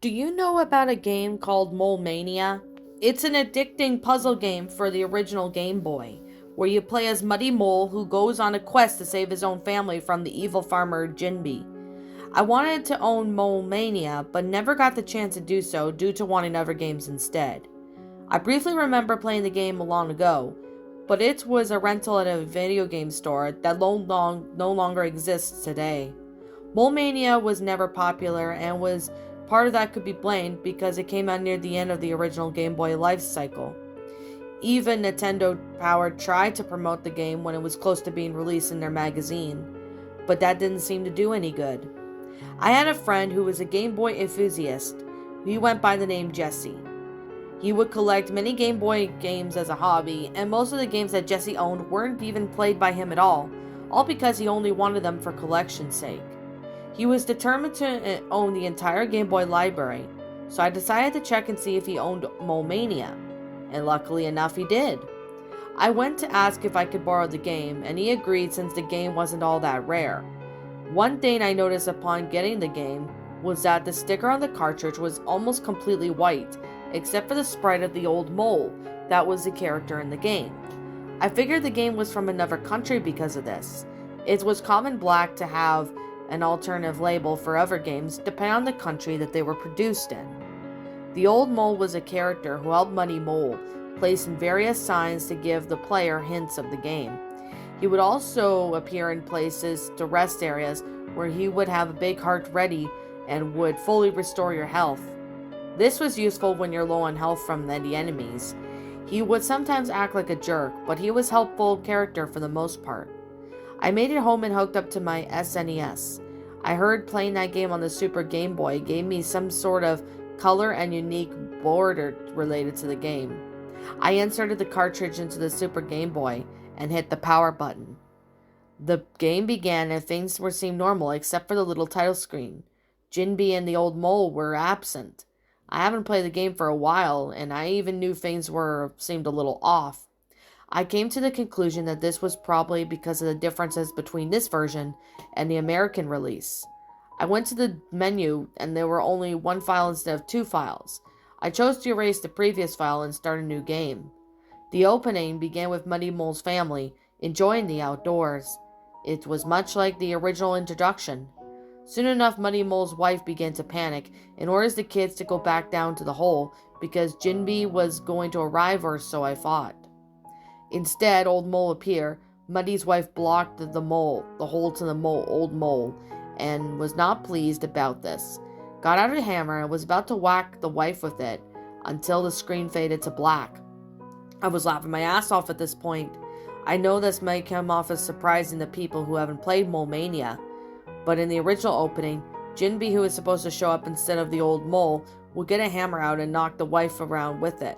Do you know about a game called Mania? It's an addicting puzzle game for the original Game Boy, where you play as Muddy Mole who goes on a quest to save his own family from the evil farmer Jinby. I wanted to own Mania, but never got the chance to do so due to wanting other games instead. I briefly remember playing the game long ago, but it was a rental at a video game store that no longer exists today. Mania was never popular and was part of that could be blamed because it came out near the end of the original Game Boy life cycle. Even Nintendo Power tried to promote the game when it was close to being released in their magazine, but that didn't seem to do any good. I had a friend who was a Game Boy enthusiast. He went by the name Jesse. He would collect many Game Boy games as a hobby, and most of the games that Jesse owned weren't even played by him at all because he only wanted them for collection's sake. He was determined to own the entire Game Boy library, so I decided to check and see if he owned Mania, and luckily enough he did. I went to ask if I could borrow the game, and he agreed since the game wasn't all that rare. One thing I noticed upon getting the game was that the sticker on the cartridge was almost completely white, except for the sprite of the old mole that was the character in the game. I figured the game was from another country because of this. It was common black to have an alternative label for other games depending on the country that they were produced in. The old mole was a character who helped Muddy Mole, placing various signs to give the player hints of the game. He would also appear in places to rest areas where he would have a big heart ready and would fully restore your health. This was useful when you're low on health from the enemies. He would sometimes act like a jerk, but he was a helpful character for the most part. I made it home and hooked up to my SNES. I heard playing that game on the Super Game Boy gave me some sort of color and unique border related to the game. I inserted the cartridge into the Super Game Boy and hit the power button. The game began and things seemed normal except for the little title screen. Jinby and the old mole were absent. I haven't played the game for a while, and I even knew things seemed a little off. I came to the conclusion that this was probably because of the differences between this version and the American release. I went to the menu and there were only one file instead of two files. I chose to erase the previous file and start a new game. The opening began with Muddy Mole's family enjoying the outdoors. It was much like the original introduction. Soon enough, Muddy Mole's wife began to panic and orders the kids to go back down to the hole because Jinby was going to arrive, or so I thought. Instead, Old Mole appeared. Muddy's wife blocked the hole to the old mole, and was not pleased about this. Got out a hammer and was about to whack the wife with it until the screen faded to black. I was laughing my ass off at this point. I know this might come off as surprising to people who haven't played Mania, but in the original opening, Jinby, who is supposed to show up instead of the old mole, would get a hammer out and knock the wife around with it.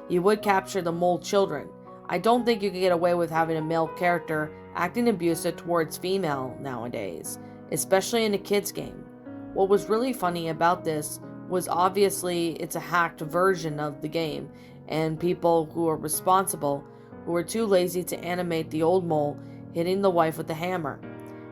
He would capture the mole children. I don't think you can get away with having a male character acting abusive towards female nowadays, especially in a kids game. What was really funny about this was obviously it's a hacked version of the game, and people who are responsible who were too lazy to animate the old mole hitting the wife with the hammer.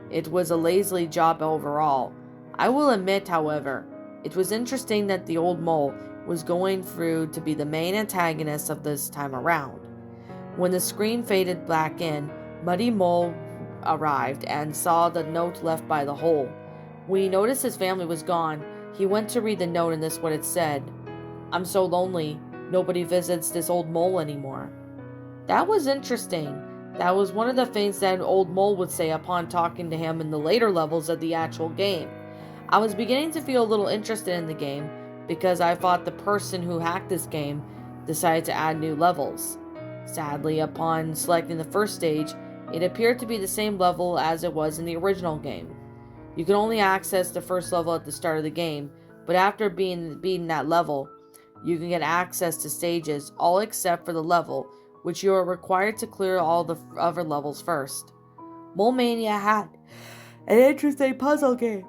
It was a lazy job overall. I will admit, however, it was interesting that the old mole was going through to be the main antagonist of this time around. When the screen faded back in, Muddy Mole arrived and saw the note left by the hole. When he noticed his family was gone, he went to read the note, and this is what it said. "I'm so lonely. Nobody visits this old mole anymore." That was interesting. That was one of the things that old mole would say upon talking to him in the later levels of the actual game. I was beginning to feel a little interested in the game because I thought the person who hacked this game decided to add new levels. Sadly, upon selecting the first stage, it appeared to be the same level as it was in the original game. You can only access the first level at the start of the game, but after beating that level, you can get access to stages, all except for the level, which you are required to clear all the other levels first. Mania had an interesting puzzle game.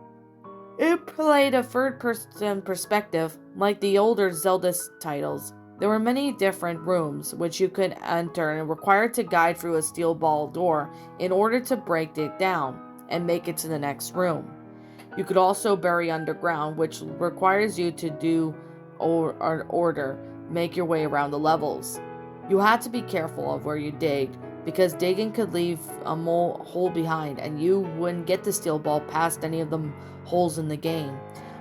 It played a third-person perspective, like the older Zelda titles. There were many different rooms which you could enter and required to guide through a steel ball door in order to break it down and make it to the next room. You could also bury underground, which requires you to do or order, make your way around the levels. You had to be careful of where you digged, because digging could leave a mole hole behind, and you wouldn't get the steel ball past any of the holes in the game,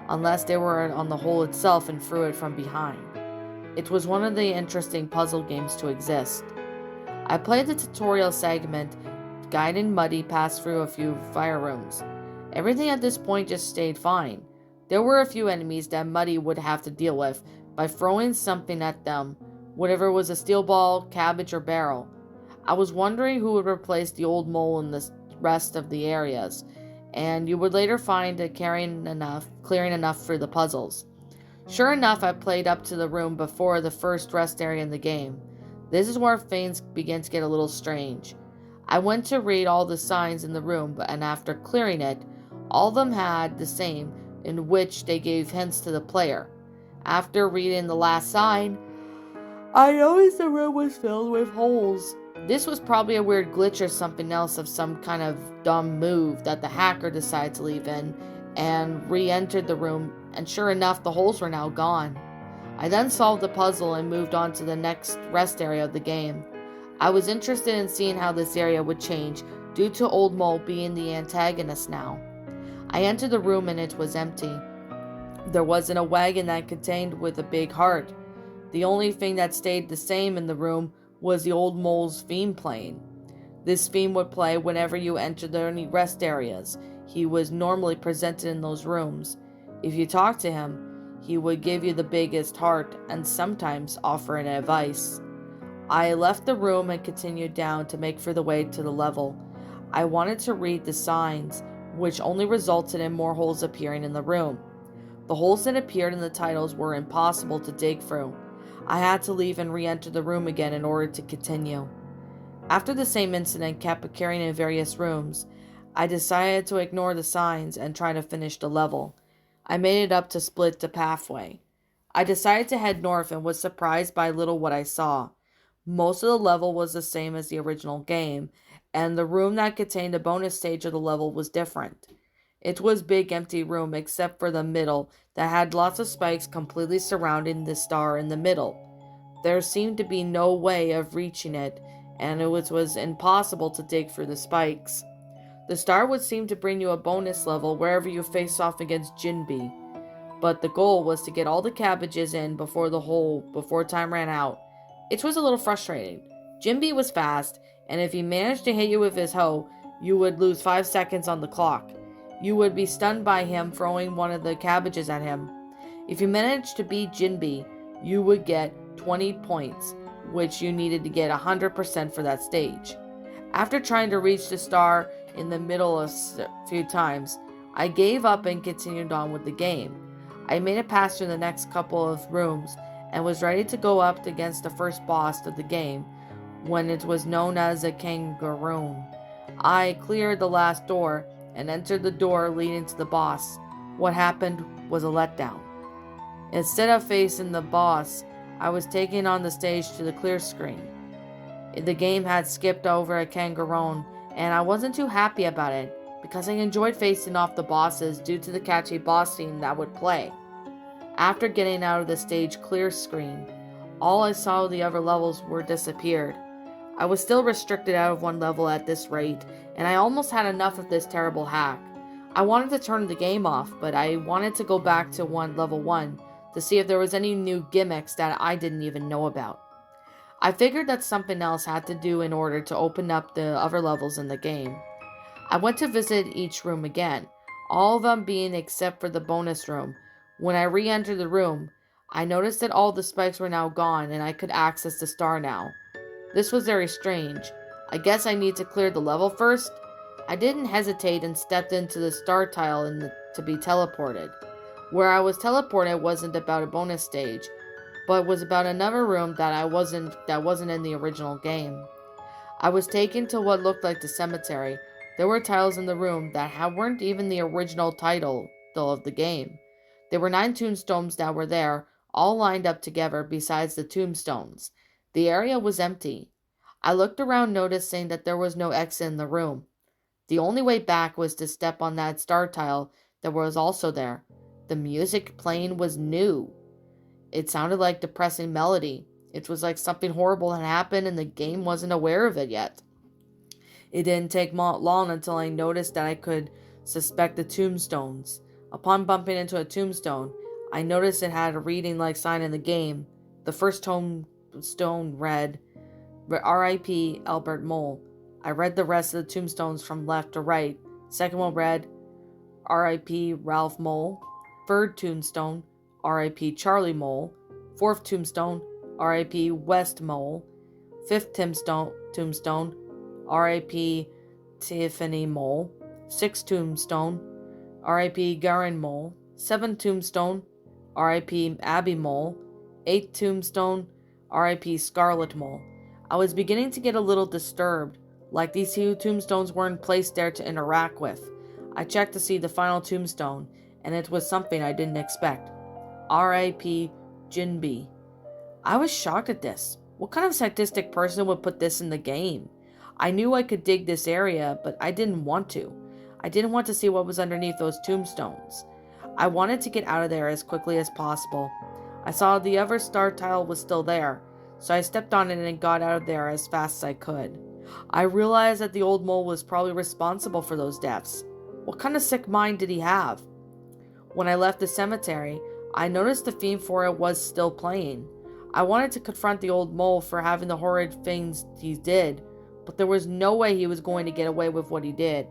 unless they were on the hole itself and threw it from behind. It was one of the interesting puzzle games to exist. I played the tutorial segment, guiding Muddy past through a few fire rooms. Everything at this point just stayed fine. There were a few enemies that Muddy would have to deal with by throwing something at them, whatever was a steel ball, cabbage, or barrel. I was wondering who would replace the old mole in the rest of the areas, and you would later find it clearing enough for the puzzles. Sure enough, I played up to the room before the first rest area in the game. This is where things began to get a little strange. I went to read all the signs in the room, and after clearing it, all of them had the same, in which they gave hints to the player. After reading the last sign, I noticed the room was filled with holes. This was probably a weird glitch or something else of some kind of dumb move that the hacker decided to leave in, and re-entered the room, and sure enough, the holes were now gone. I then solved the puzzle and moved on to the next rest area of the game. I was interested in seeing how this area would change, due to Old Mole being the antagonist now. I entered the room and it was empty. There wasn't a wagon that contained with a big heart. The only thing that stayed the same in the room was the Old Mole's theme playing. This theme would play whenever you entered any rest areas. He was normally presented in those rooms. If you talked to him, he would give you the biggest heart and sometimes offer an advice. I left the room and continued down to make for the way to the level. I wanted to read the signs, which only resulted in more holes appearing in the room. The holes that appeared in the titles were impossible to dig through. I had to leave and re-enter the room again in order to continue. After the same incident kept occurring in various rooms, I decided to ignore the signs and try to finish the level. I made it up to split the pathway. I decided to head north and was surprised by little what I saw. Most of the level was the same as the original game, and the room that contained the bonus stage of the level was different. It was a big empty room except for the middle that had lots of spikes completely surrounding the star in the middle. There seemed to be no way of reaching it, and it was impossible to dig through the spikes. The star would seem to bring you a bonus level wherever you face off against Jinbi, but the goal was to get all the cabbages in before time ran out. It was a little frustrating. Jinbi was fast, and if he managed to hit you with his hoe, you would lose 5 seconds on the clock. You would be stunned by him throwing one of the cabbages at him. If you managed to beat Jinbi, you would get 20 points, which you needed to get 100% for that stage. After trying to reach the star in the middle a few times, I gave up and continued on with the game. I made it past through the next couple of rooms and was ready to go up against the first boss of the game when it was known as a kangaroo. I cleared the last door and entered the door leading to the boss. What happened was a letdown. Instead of facing the boss, I was taken on the stage to the clear screen. The game had skipped over a kangaroo, and I wasn't too happy about it because I enjoyed facing off the bosses due to the catchy boss theme that would play. After getting out of the stage clear screen, all I saw of the other levels were disappeared. I was still restricted out of one level at this rate, and I almost had enough of this terrible hack. I wanted to turn the game off, but I wanted to go back to level 1 to see if there was any new gimmicks that I didn't even know about. I figured that something else had to do in order to open up the other levels in the game. I went to visit each room again, all of them being except for the bonus room. When I re-entered the room, I noticed that all the spikes were now gone and I could access the star now. This was very strange. I guess I need to clear the level first? I didn't hesitate and stepped into the star tile to be teleported. Where I was teleported wasn't about a bonus stage, but was about another room that wasn't in the original game. I was taken to what looked like the cemetery. There were tiles in the room that weren't even the original title of the game. There were 9 tombstones that were there, all lined up together besides the tombstones. The area was empty. I looked around noticing that there was no exit in the room. The only way back was to step on that star tile that was also there. The music playing was new. It sounded like depressing melody. It was like something horrible had happened and the game wasn't aware of it yet. It didn't take long until I noticed that I could suspect the tombstones. Upon bumping into a tombstone, I noticed it had a reading-like sign in the game. The first tombstone read, R.I.P. Albert Mole. I read the rest of the tombstones from left to right. Second one read, R.I.P. Ralph Mole. Third tombstone, R.I.P. Charlie Mole. Fourth tombstone, R.I.P. West Mole. Fifth tombstone, R.I.P. Tiffany Mole. Sixth tombstone, R.I.P. Garin Mole. Seventh tombstone, R.I.P. Abby Mole. Eighth tombstone, R.I.P. Scarlet Mole. I was beginning to get a little disturbed, like these two tombstones weren't placed there to interact with. I checked to see the final tombstone, and it was something I didn't expect. R.I.P. Jinbi. I was shocked at this. What kind of sadistic person would put this in the game? I knew I could dig this area, but I didn't want to. I didn't want to see what was underneath those tombstones. I wanted to get out of there as quickly as possible. I saw the other star tile was still there, so I stepped on it and got out of there as fast as I could. I realized that the old mole was probably responsible for those deaths. What kind of sick mind did he have? When I left the cemetery, I noticed the theme for it was still playing. I wanted to confront the old mole for having the horrid things he did, but there was no way he was going to get away with what he did.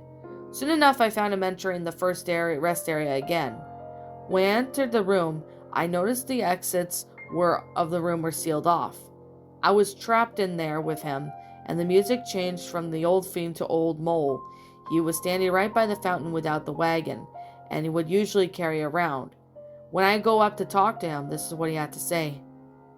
Soon enough, I found him entering the first rest area again. When I entered the room, I noticed the exits of the room were sealed off. I was trapped in there with him, and the music changed from the old theme to Old Mole. He was standing right by the fountain without the wagon, and he would usually carry around. When I go up to talk to him, this is what he had to say.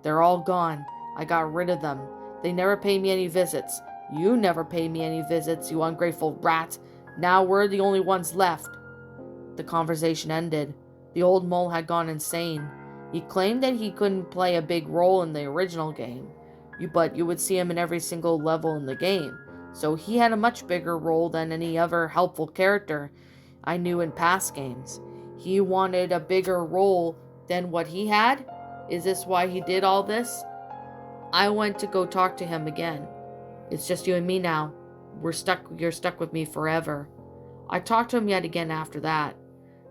They're all gone. I got rid of them. They never pay me any visits. You never pay me any visits, you ungrateful rat. Now we're the only ones left. The conversation ended. The old mole had gone insane. He claimed that he couldn't play a big role in the original game, but you would see him in every single level in the game, so he had a much bigger role than any other helpful character I knew in past games. He wanted a bigger role than what he had? Is this why he did all this? I went to go talk to him again. It's just you and me now. You're stuck with me forever. I talked to him yet again after that.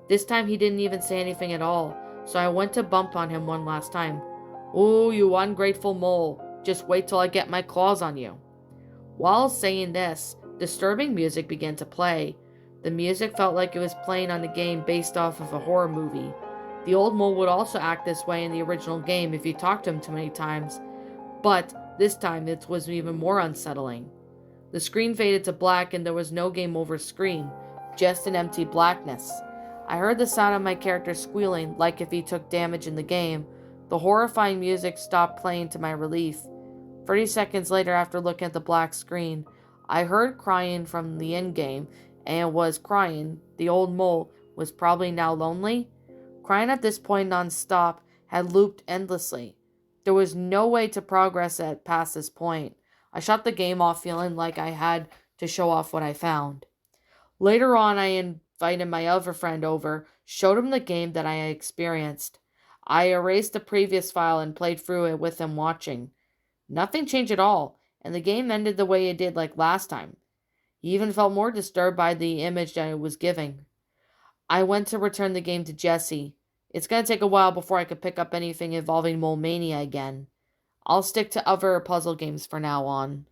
This time he didn't even say anything at all, so I went to bump on him one last time. Oh, you ungrateful mole. Just wait till I get my claws on you. While saying this, disturbing music began to play. The music felt like it was playing on a game based off of a horror movie. The old mole would also act this way in the original game if you talked to him too many times, but this time it was even more unsettling. The screen faded to black and there was no game over screen, just an empty blackness. I heard the sound of my character squealing like if he took damage in the game. The horrifying music stopped playing to my relief. 30 seconds later, after looking at the black screen, I heard crying from the endgame, and was crying. The old mole was probably now lonely. Crying at this point non-stop had looped endlessly. There was no way to progress past this point. I shut the game off feeling like I had to show off what I found. Later on, I invited my other friend over, showed him the game that I had experienced. I erased the previous file and played through it with him watching. Nothing changed at all, and the game ended the way it did like last time. He even felt more disturbed by the image that it was giving. I went to return the game to Jesse. It's going to take a while before I could pick up anything involving Mole Mania again. I'll stick to other puzzle games for now on.